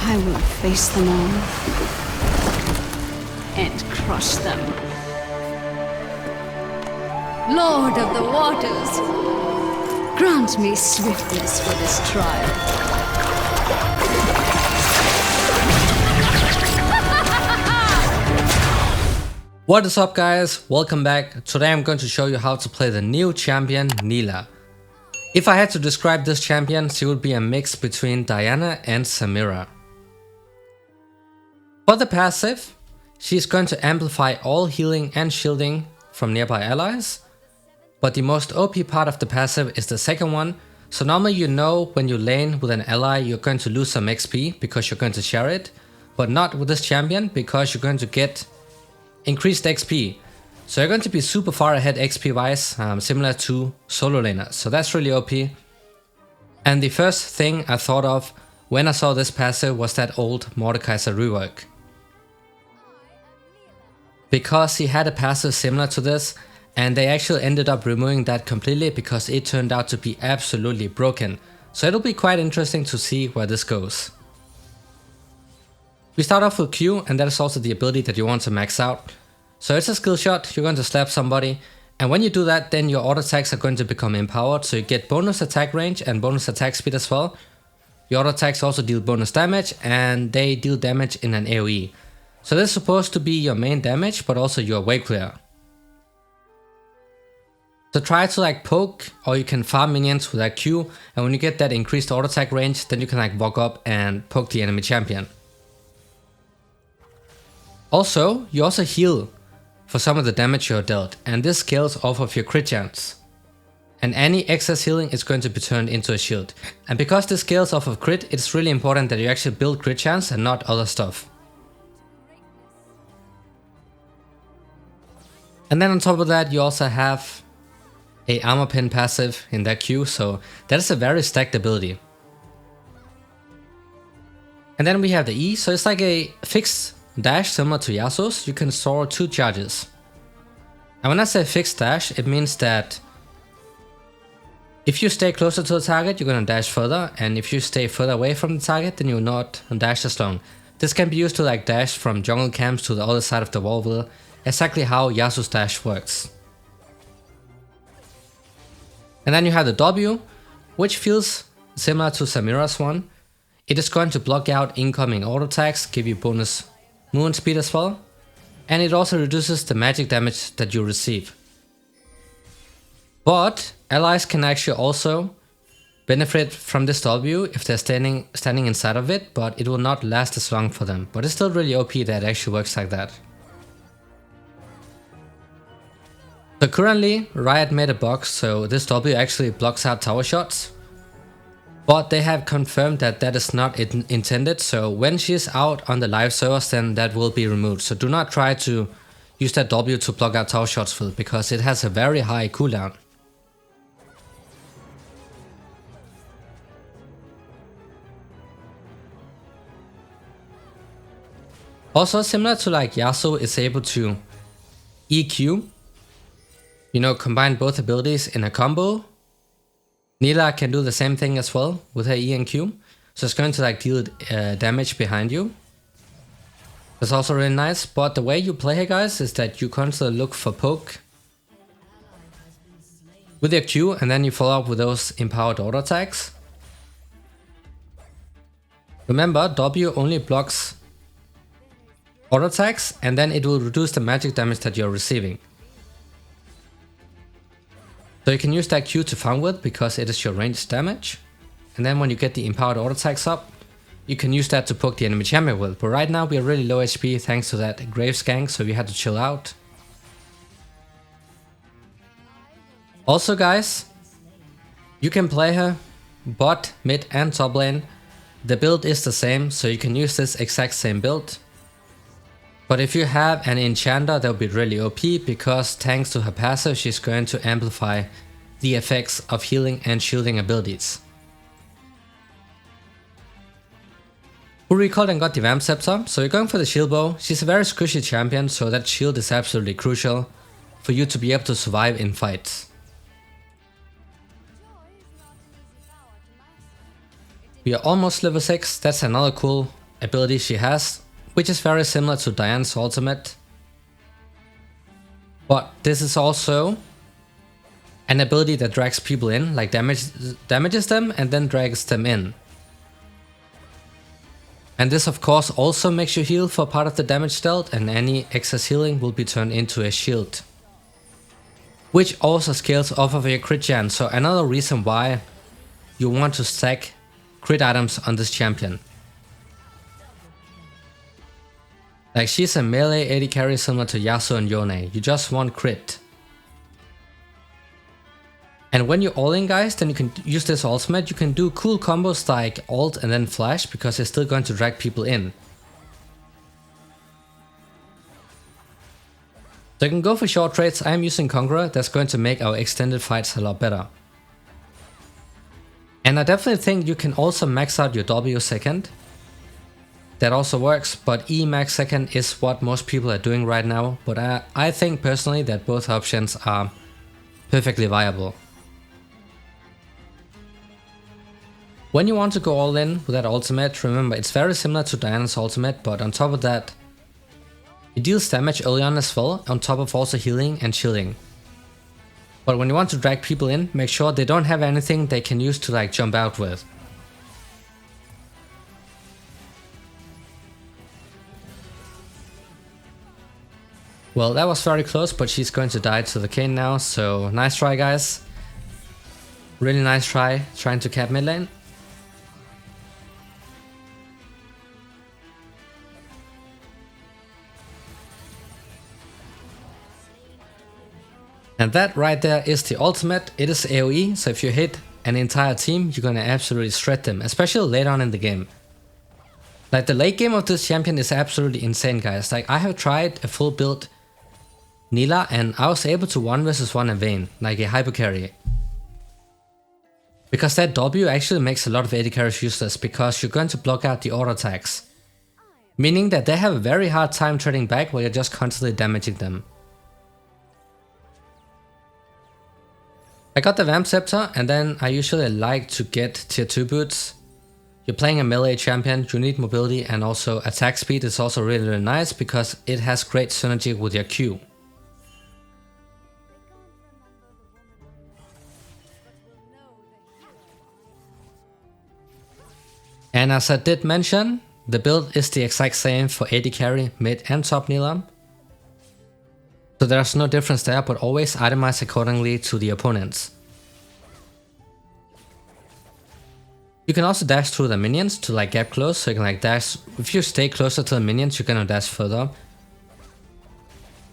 I will face them all and crush them. Lord of the waters, grant me swiftness for this trial. What is up, guys? Welcome back. Today I'm going to show you how to play the new champion Nilah. If I had to describe this champion, she would be a mix between Diana and Samira. For the passive, she's going to amplify all healing and shielding from nearby allies. But the most OP part of the passive is the second one. So normally you know when you lane with an ally you're going to lose some XP because you're going to share it. But not with this champion because you're going to get increased XP. So you're going to be super far ahead XP wise, similar to solo laners. So that's really OP. And the first thing I thought of when I saw this passive was that old Mordekaiser rework. Because he had a passive similar to this, and they actually ended up removing that completely because it turned out to be absolutely broken. So it'll be quite interesting to see where this goes. We start off with Q, and that is also the ability that you want to max out. So it's a skill shot, you're going to slap somebody, and when you do that then your auto attacks are going to become empowered, so you get bonus attack range and bonus attack speed as well. Your auto attacks also deal bonus damage, and they deal damage in an AoE. So this is supposed to be your main damage, but also your wave clear. So try to poke, or you can farm minions with that Q, and when you get that increased auto attack range, then you can walk up and poke the enemy champion. Also, you also heal for some of the damage you're dealt, and this scales off of your crit chance. And any excess healing is going to be turned into a shield. And because this scales off of crit, it's really important that you actually build crit chance and not other stuff. And then on top of that, you also have a armor pin passive in that Q, so that is a very stacked ability. And then we have the E, so it's like a fixed dash similar to Yasuo's. You can store 2 charges. And when I say fixed dash, it means that if you stay closer to the target, you're gonna dash further, and if you stay further away from the target, then you'll not dash as long. This can be used to dash from jungle camps to the other side of the wall with exactly how Yasuo's dash works. And then you have the W, which feels similar to Samira's one. It is going to block out incoming auto attacks, give you bonus movement speed as well, and it also reduces the magic damage that you receive. But allies can actually also benefit from this W if they're standing inside of it, but it will not last as long for them. But it's still really OP that it actually works like that. So currently Riot made a bug, so this W actually blocks out tower shots. But they have confirmed that that is not intended, so when she is out on the live servers then that will be removed. So do not try to use that W to block out tower shots with, because it has a very high cooldown. Also similar to Yasuo is able to EQ, combine both abilities in a combo. Nilah can do the same thing as well with her E and Q, so it's going to deal damage behind you. That's also really nice, but the way you play here, guys, is that you constantly look for poke with your Q, and then you follow up with those empowered auto attacks. Remember, W only blocks auto attacks, and then it will reduce the magic damage that you're receiving. So you can use that Q to farm with because it is your ranged damage. And then when you get the empowered auto attacks up, you can use that to poke the enemy champion with. But right now we are really low HP thanks to that Graves gank, so we had to chill out. Also, guys, you can play her bot, mid and top lane. The build is the same, so you can use this exact same build. But if you have an enchanter, that will be really OP, because thanks to her passive she's going to amplify the effects of healing and shielding abilities. Who recalled and got the Vamp Scepter, so you're going for the shield bow. She's a very squishy champion, so that shield is absolutely crucial for you to be able to survive in fights. We are almost level 6, that's another cool ability she has, which is very similar to Diana's ultimate. But this is also an ability that drags people in, like damages them and then drags them in. And this of course also makes you heal for part of the damage dealt, and any excess healing will be turned into a shield. Which also scales off of your crit chance, so another reason why you want to stack crit items on this champion. Like, she's a melee AD carry similar to Yasuo and Yone, you just want crit. And when you're all in, guys, then you can use this ultimate. You can do cool combos like ult and then flash, because it's still going to drag people in. So you can go for short trades. I'm using Conqueror, that's going to make our extended fights a lot better. And I definitely think you can also max out your W second. That also works, but E max second is what most people are doing right now. But I think personally that both options are perfectly viable. When you want to go all in with that ultimate, remember it's very similar to Diana's ultimate, but on top of that, it deals damage early on as well, on top of also healing and shielding. But when you want to drag people in, make sure they don't have anything they can use to like jump out with. Well, that was very close, but she's going to die to the Kayn now, so nice try, guys. Really nice try, trying to cap mid lane. And that right there is the ultimate. It is AoE, so if you hit an entire team, you're gonna absolutely shred them, especially later on in the game. Like, the late game of this champion is absolutely insane, guys. Like, I have tried a full build Nilah and I was able to 1 versus 1 in Vayne, like a hyper carry. Because that W actually makes a lot of AD carries useless, because you're going to block out the auto attacks. Meaning that they have a very hard time trading back while you're just constantly damaging them. I got the Vamp Scepter, and then I usually like to get tier 2 boots. You're playing a melee champion, you need mobility, and also attack speed is also really nice because it has great synergy with your Q. And as I did mention, the build is the exact same for AD carry, mid and top Nilah. So there's no difference there, but always itemize accordingly to the opponents. You can also dash through the minions to like gap close, so you can like dash, if you stay closer to the minions you're gonna dash further.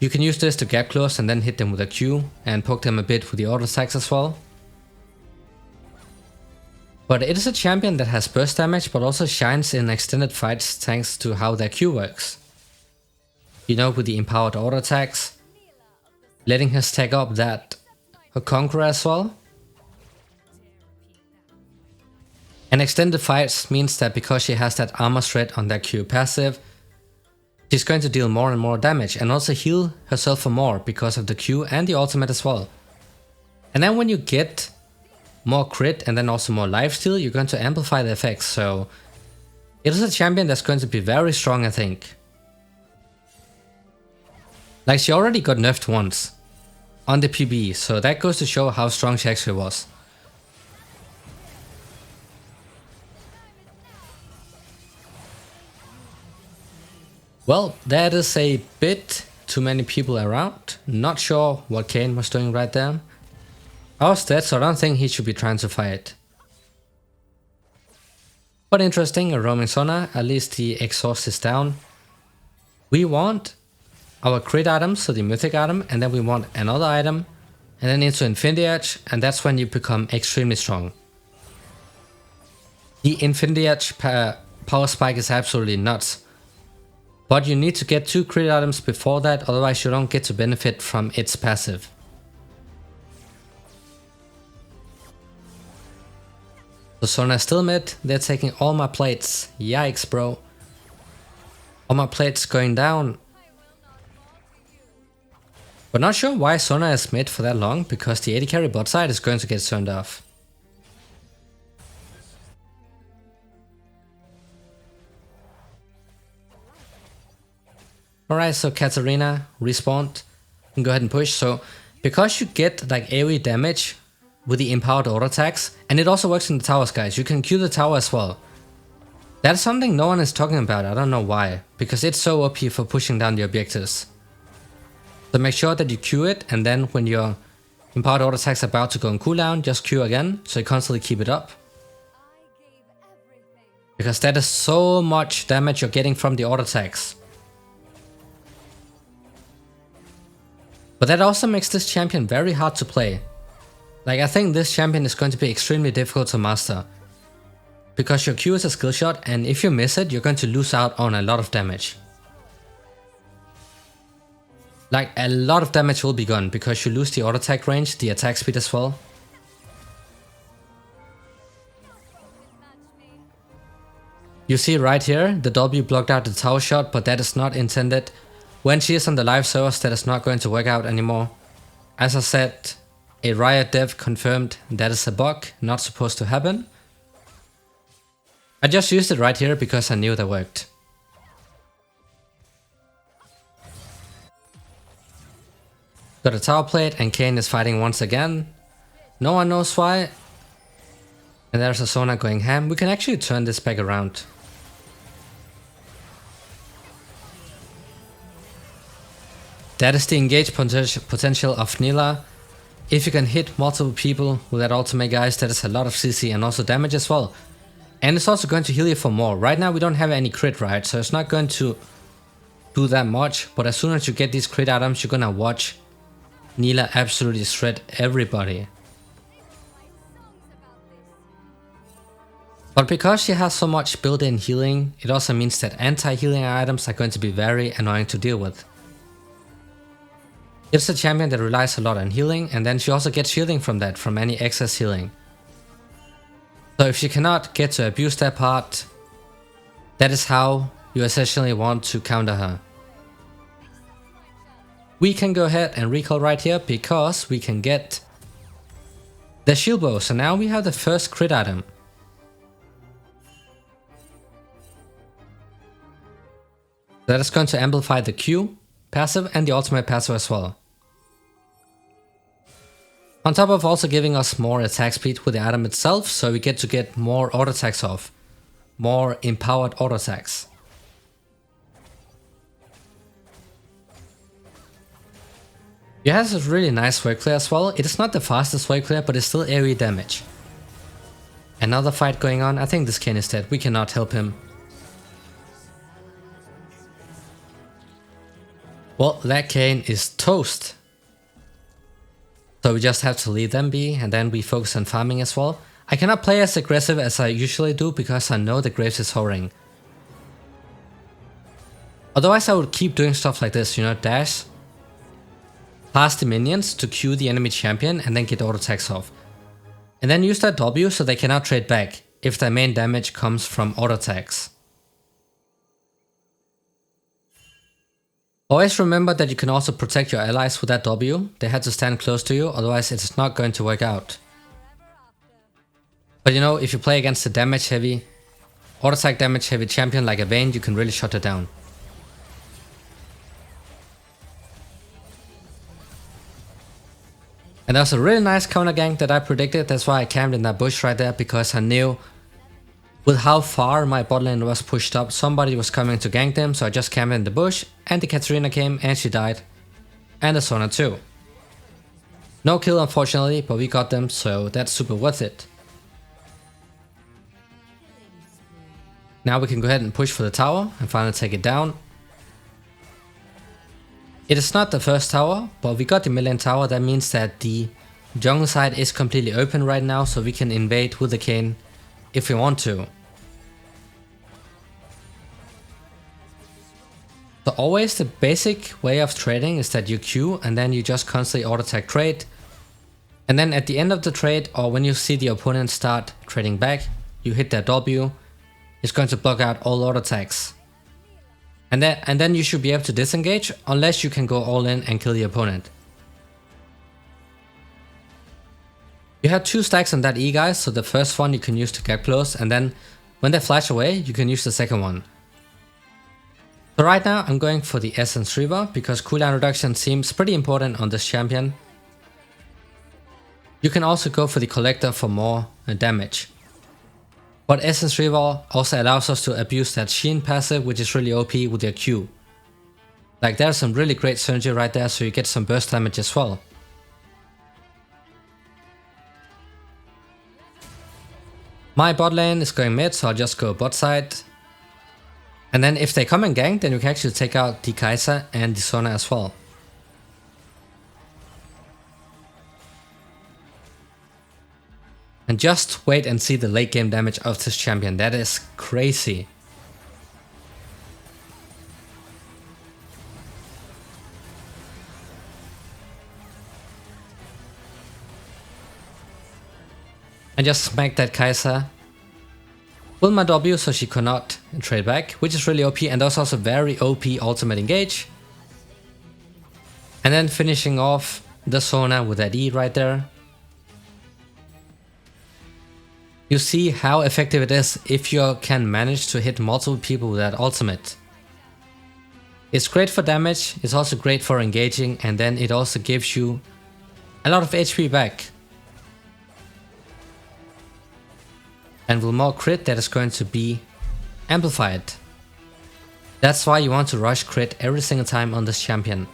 You can use this to gap close and then hit them with a Q and poke them a bit with the auto attacks as well. But it is a champion that has burst damage but also shines in extended fights thanks to how their Q works. You know, with the empowered auto attacks, letting her stack up that her Conqueror as well. And extended fights means that because she has that armor shred on that Q passive, she's going to deal more and more damage and also heal herself for more because of the Q and the ultimate as well. And then when you get more crit and then also more lifesteal, you're going to amplify the effects, so it is a champion that's going to be very strong, I think. Like, she already got nerfed once on the PB, so that goes to show how strong she actually was. Well, that is a bit too many people around. Not sure what Kayn was doing right there. I was dead, so I don't think he should be trying to fight. But interesting, a roaming Sona, at least the exhaust is down. We want our crit item, so the mythic item, and then we want another item, and then into Infinity Edge, and that's when you become extremely strong. The Infinity Edge power spike is absolutely nuts. But you need to get 2 crit items before that, otherwise you don't get to benefit from its passive. So Sona is still mid, they're taking all my plates. Yikes, bro. All my plates going down. But not sure why Sona is mid for that long, because the AD carry bot side is going to get turned off. Alright, so Katarina respawned. And go ahead and push. So because you get like AoE damage with the empowered auto attacks, and it also works in the towers, guys. You can Q the tower as well. That's something no one is talking about. I don't know why. Because it's so OP for pushing down the objectives. So make sure that you Q it, and then when your empowered auto attacks are about to go on cooldown, just Q again, so you constantly keep it up. Because that is so much damage you're getting from the auto attacks. But that also makes this champion very hard to play. Like, I think this champion is going to be extremely difficult to master. Because your Q is a skill shot, and if you miss it, you're going to lose out on a lot of damage. Like, a lot of damage will be gone, because you lose the auto attack range, the attack speed as well. You see right here, the W blocked out the tower shot, but that is not intended. When she is on the live servers, that is not going to work out anymore. As I said, a Riot dev confirmed that is a bug, not supposed to happen. I just used it right here because I knew that worked. Got a tower plate and Kayn is fighting once again. No one knows why. And there's a Sona going ham. We can actually turn this back around. That is the engaged potential of Nilah. If you can hit multiple people with that ultimate, guys, that is a lot of CC and also damage as well. And it's also going to heal you for more. Right now we don't have any crit, right? So it's not going to do that much. But as soon as you get these crit items, you're gonna watch Nilah absolutely shred everybody. But because she has so much built-in healing, it also means that anti-healing items are going to be very annoying to deal with. It's a champion that relies a lot on healing, and then she also gets shielding from that, from any excess healing. So if she cannot get to abuse that part, that is how you essentially want to counter her. We can go ahead and recall right here because we can get the shield bow. So now we have the first crit item. That is going to amplify the Q passive and the ultimate passive as well. On top of also giving us more attack speed with the item itself, so we get to get more auto attacks off. More empowered auto attacks. It has a really nice wave clear as well. It is not the fastest wave clear, but it's still AoE damage. Another fight going on. I think this Kayn is dead. We cannot help him. Well, that Kayn is toast. So we just have to leave them be, and then we focus on farming as well. I cannot play as aggressive as I usually do because I know the Graves is whoring. Otherwise I would keep doing stuff like this, you know, dash past the minions to Q the enemy champion and then get auto attacks off. And then use that W so they cannot trade back if their main damage comes from auto attacks. Always remember that you can also protect your allies with that W. They had to stand close to you, otherwise it's not going to work out. But you know, if you play against a damage heavy, auto attack damage heavy champion like a Vayne, you can really shut it down. And that was a really nice counter gank that I predicted. That's why I camped in that bush right there, because I knew with how far my bot lane was pushed up, somebody was coming to gank them, so I just camped in the bush, and the Katarina came and she died. And the Sona too. No kill unfortunately, but we got them, so that's super worth it. Now we can go ahead and push for the tower and finally take it down. It is not the first tower, but we got the million tower. That means that the jungle side is completely open right now, so we can invade with the Kayn if we want to. So always the basic way of trading is that you Q and then you just constantly auto attack trade. And then at the end of the trade, or when you see the opponent start trading back, you hit their W. It's going to block out all auto attacks. And then you should be able to disengage unless you can go all in and kill the opponent. You have 2 stacks on that E, guys, so the first one you can use to get close, and then when they flash away, you can use the second one. So right now I'm going for the Essence Reaver because cooldown reduction seems pretty important on this champion. You can also go for the Collector for more damage. But Essence Reaver also allows us to abuse that Sheen passive, which is really OP with your Q. Like there's some really great synergy right there, so you get some burst damage as well. My bot lane is going mid, so I'll just go bot side. And then if they come and gank, then you can actually take out the Kai'Sa and the Sona as well. And just wait and see the late game damage of this champion, that is crazy. And just smack that Kai'Sa with my W so she could not trade back, which is really OP, and that's also very OP ultimate engage. And then finishing off the Sona with that E right there. You see how effective it is if you can manage to hit multiple people with that ultimate. It's great for damage, it's also great for engaging, and then it also gives you a lot of HP back. And with more crit, that is going to be amplified. That's why you want to rush crit every single time on this champion.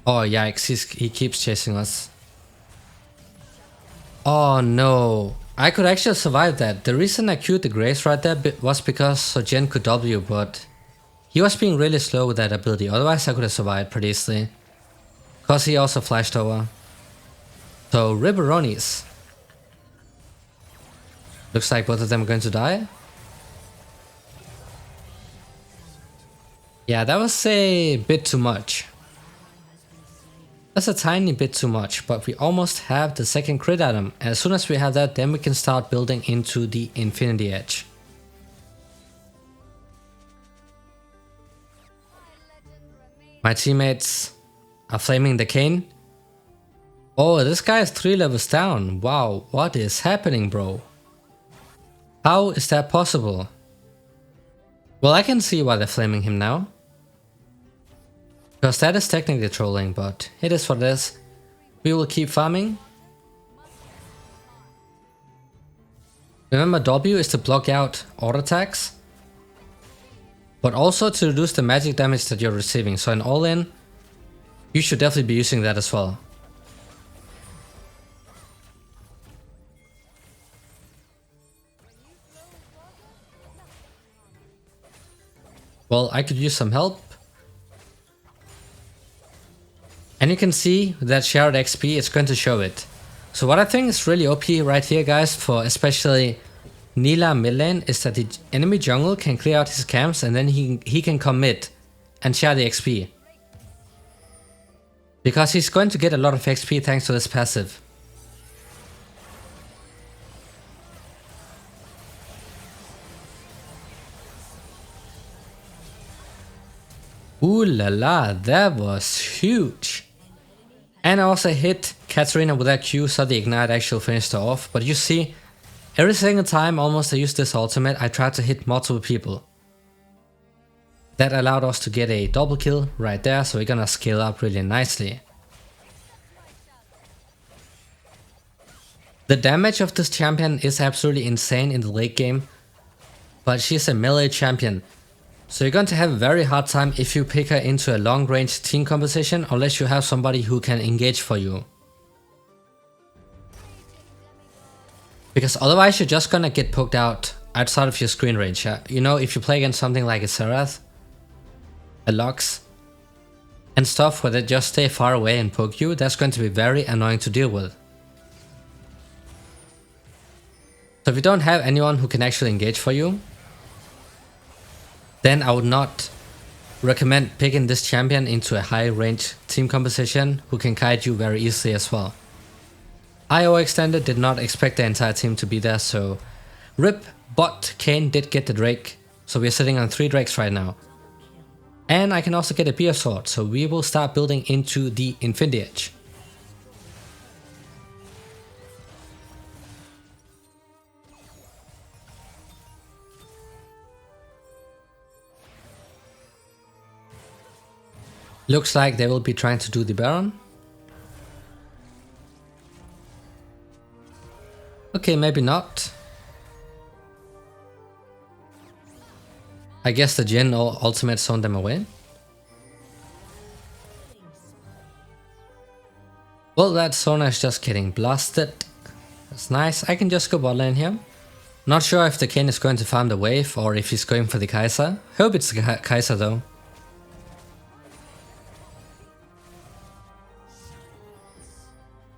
Oh yikes, he keeps chasing us. Oh no, I could actually survive that. The reason I queued the Grace right there was because Sogen could W, but he was being really slow with that ability, otherwise I could have survived pretty easily. Cause he also flashed over. So Ribberonis. Looks like both of them are going to die. Yeah, that was a bit too much. That's a tiny bit too much, but we almost have the second crit item. And as soon as we have that, then we can start building into the Infinity Edge. My teammates are flaming the cane. Oh, this guy is 3 levels down. Wow, what is happening, bro? How is that possible? Well, I can see why they're flaming him now. Because that is technically trolling, but it is what it is. We will keep farming. Remember, W is to block out auto attacks, but also to reduce the magic damage that you're receiving. So in all in, you should definitely be using that as well. Well, I could use some help. And you can see that shared XP is going to show it. So what I think is really OP right here, guys, for especially Nilah mid lane, is that the enemy jungle can clear out his camps and then he can come mid and share the XP. Because he's going to get a lot of XP thanks to this passive. Ooh la la, that was huge. And I also hit Katarina with that Q, so the ignite actually finished her off. But you see, every single time almost I used this ultimate, I tried to hit multiple people. That allowed us to get a double kill right there, so we're gonna scale up really nicely. The damage of this champion is absolutely insane in the late game, but she's a melee champion. So you're going to have a very hard time if you pick her into a long range team composition unless you have somebody who can engage for you. Because otherwise you're just gonna get poked out outside of your screen range. You know, if you play against something like a Serath, a Lux, and stuff where they just stay far away and poke you, that's going to be very annoying to deal with. So if you don't have anyone who can actually engage for you, then I would not recommend picking this champion into a high range team composition who can kite you very easily as well. IO Extended did not expect the entire team to be there, so RIP, but Kane did get the Drake, so we're sitting on 3 Drakes right now. And I can also get a Beer Sword, so we will start building into the Infinity Edge. Looks like they will be trying to do the Baron. Okay, maybe not. I guess the Jhin ultimate zoned them away. Well, that Sona is just getting blasted. That's nice. I can just go bot lane here. Not sure if the Kayn is going to farm the wave or if he's going for the Kai'Sa. Hope it's the Kai'Sa though.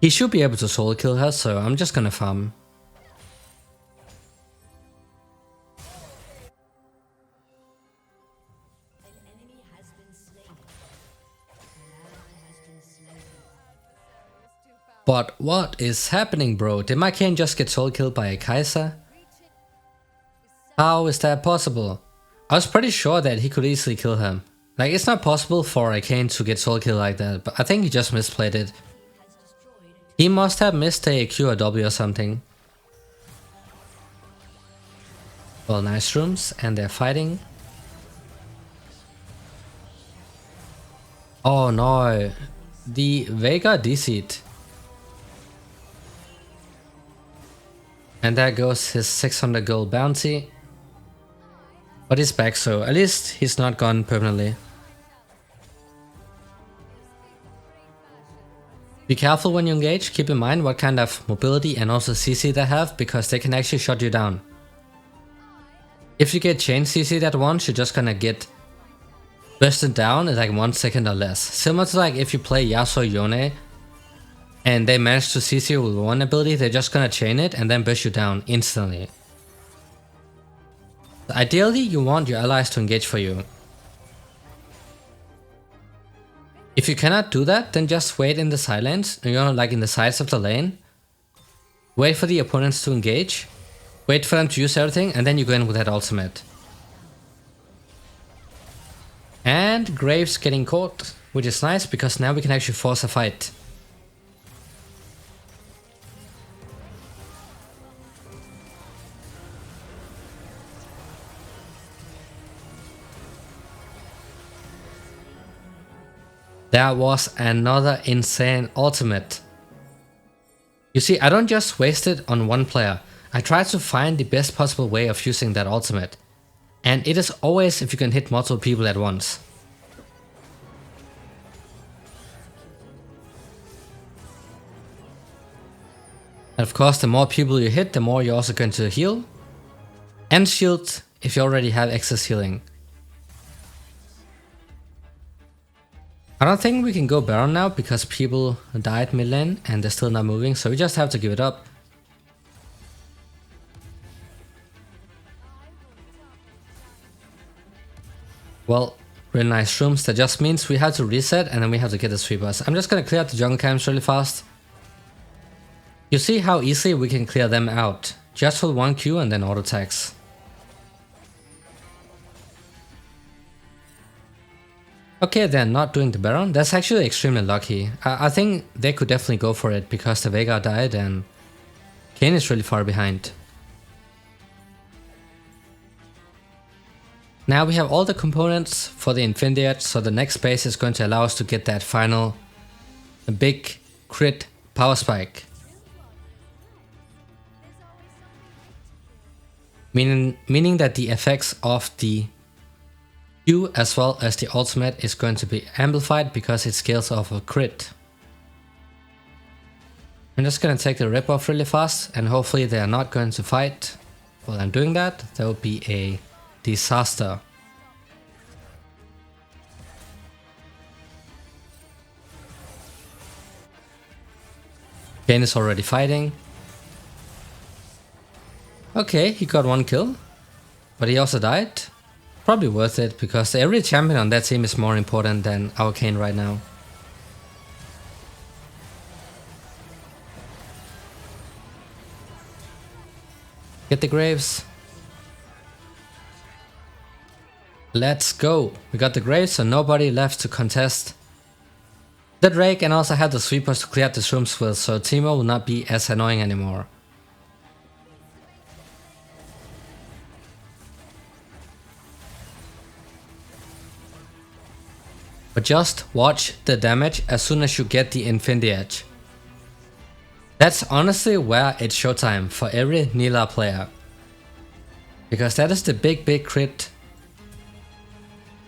He should be able to solo kill her, so I'm just gonna farm. But what is happening, bro? Did my Kayn just get solo killed by a Kai'Sa? How is that possible? I was pretty sure that he could easily kill him. Like, it's not possible for a Kayn to get solo kill like that, but I think he just misplayed it. He must have missed a Q or W or something. Well, nice rooms, and they're fighting. Oh no, the Veigar DC'd. And there goes his 600 gold bounty. But he's back, so at least he's not gone permanently. Be careful when you engage, keep in mind what kind of mobility and also CC they have, because they can actually shut you down. If you get chain CC'd at once, you're just gonna get bursted down in like 1 second or less. Similar to like if you play Yasuo Yone and they manage to CC you with one ability, they're just gonna chain it and then burst you down instantly. Ideally, you want your allies to engage for you. If you cannot do that, then just wait in the silence, like in the sides of the lane. Wait for the opponents to engage. Wait for them to use everything, and then you go in with that ultimate. And Graves getting caught, which is nice because now we can actually force a fight. That was another insane ultimate. You see, I don't just waste it on one player. I try to find the best possible way of using that ultimate. And it is always if you can hit multiple people at once. And of course, the more people you hit, the more you're also going to heal. And shield if you already have excess healing. I don't think we can go Baron now because people died mid lane and they're still not moving, so we just have to give it up. Well, really nice rooms. That just means we have to reset and then we have to get the sweepers. I'm just gonna clear out the jungle camps really fast. You see how easily we can clear them out. Just with 1 Q and then auto attacks. Okay, they're not doing the Baron. That's actually extremely lucky. I think they could definitely go for it because the Veigar died and Kayn is really far behind. Now we have all the components for the Infinity Edge, so the next phase is going to allow us to get that final big crit power spike. Meaning that the effects of the Q as well as the ultimate is going to be amplified because it scales off a crit. I'm just gonna take the rip off really fast and hopefully they are not going to fight. While I'm doing that, that would be a disaster. Kayn is already fighting. Okay, he got 1 kill, but he also died. Probably worth it because every champion on that team is more important than our Kayn right now. Get the Graves. Let's go. We got the Graves, so nobody left to contest the Drake, and also had the sweepers to clear out the shrooms with, so Teemo will not be as annoying anymore. But just watch the damage as soon as you get the Infinity Edge. That's honestly where it's showtime for every Nilah player. Because that is the big crit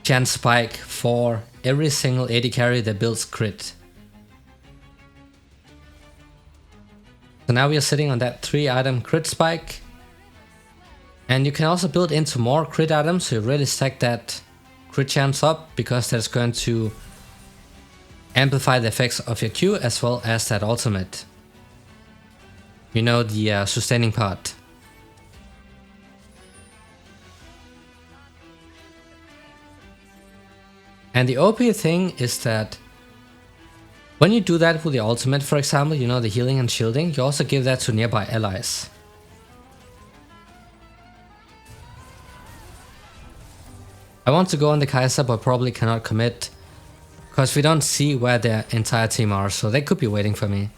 chance spike for every single AD carry that builds crit. So now we are sitting on that 3 item crit spike. And you can also build into more crit items, so you really stack that crit chance up, because that's going to amplify the effects of your Q as well as that ultimate. You know, the sustaining part. And the OP thing is that when you do that with the ultimate, for example, you know, the healing and shielding, you also give that to nearby allies. I want to go on the Kai'Sa, but probably cannot commit, because we don't see where their entire team are, so they could be waiting for me.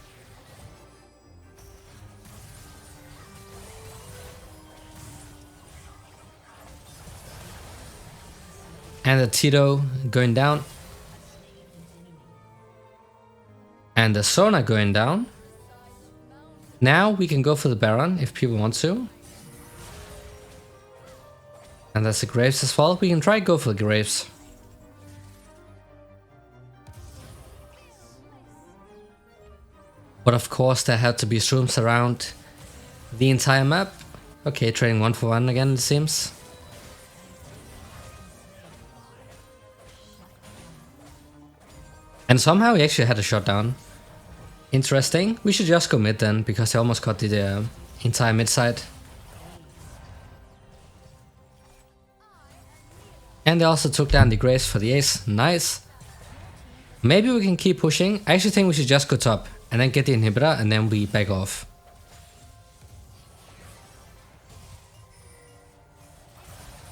And the Tito going down. And the Sona going down. Now we can go for the Baron if people want to. And that's the Graves as well. We can try go for the Graves. But of course there have to be shrooms around the entire map. Okay, trading 1 for 1 again, it seems. And somehow he actually had a shutdown. Interesting. We should just go mid then, because they almost got the entire mid side. And they also took down the Graves for the ace. Nice. Maybe we can keep pushing. I actually think we should just go top and then get the inhibitor and then we back off.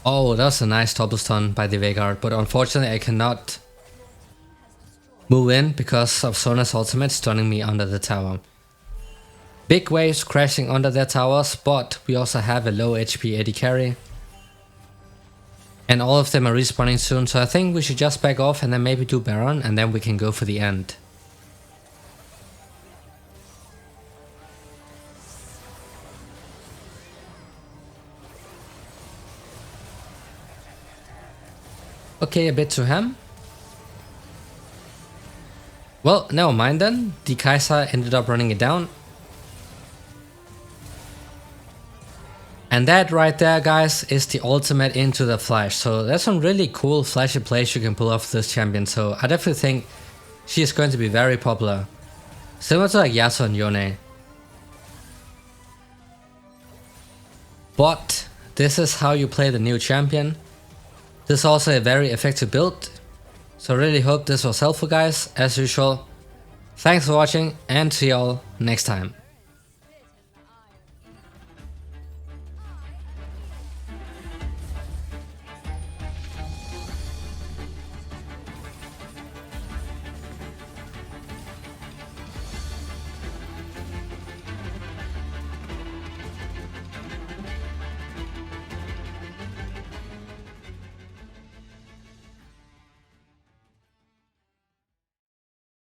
Oh, that was a nice double stun by the Veigar, but unfortunately I cannot move in because of Sona's ultimate stunning me under the tower. Big waves crashing under their towers, but we also have a low HP AD carry. And all of them are respawning soon, so I think we should just back off and then maybe do Baron and then we can go for the end. Okay, a bit to him. Well, never mind then. The Kai'Sa ended up running it down. And that right there, guys, is the ultimate into the flash. So there's some really cool flashy plays you can pull off this champion. So I definitely think she is going to be very popular. Similar to like Yasuo and Yone. But this is how you play the new champion. This is also a very effective build. So I really hope this was helpful, guys. As usual, thanks for watching and see y'all next time.